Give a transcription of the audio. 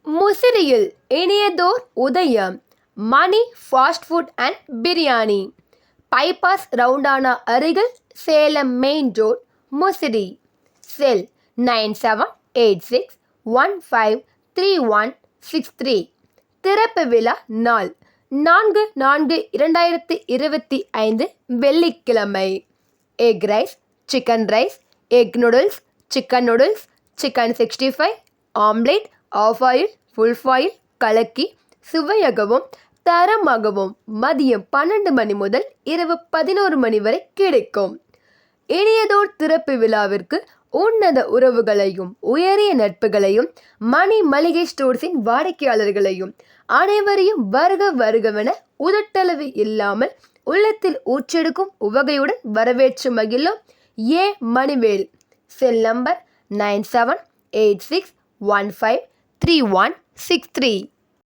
முசிறியில் இனியதோர் உதயம். Mani fast food and biryani. Bypass ரவுண்டானா அருகில் Salem main road, Musiri. Cell 9786153163. திறப்பு விழா நாள் 4/4/2025 வெள்ளிக்கிழமை. Egg rice, chicken rice, egg noodles, chicken noodles, chicken 65, omelette, half boil, full boil கலக்கி சுவையாகவும் தரமாகவும் மதியம் 12 மணி முதல் இரவு 11 மணி வரை கிடைக்கும். இனியதோர் திறப்பு விழாவிற்கு உன்னத உறவுகளையும் உயரிய நட்புகளையும் மணி மளிகை ஸ்டோர்ஸின் வாடிக்கையாளர்களையும் அனைவரையும் வருக வருகவென உதட்டளவு இல்லாமல் உள்ளத்தில் ஊற்றெடுக்கும் உவகையுடன் வரவேற்று மகிழும் ஏ. மணிவேல். Cell number 9786153163.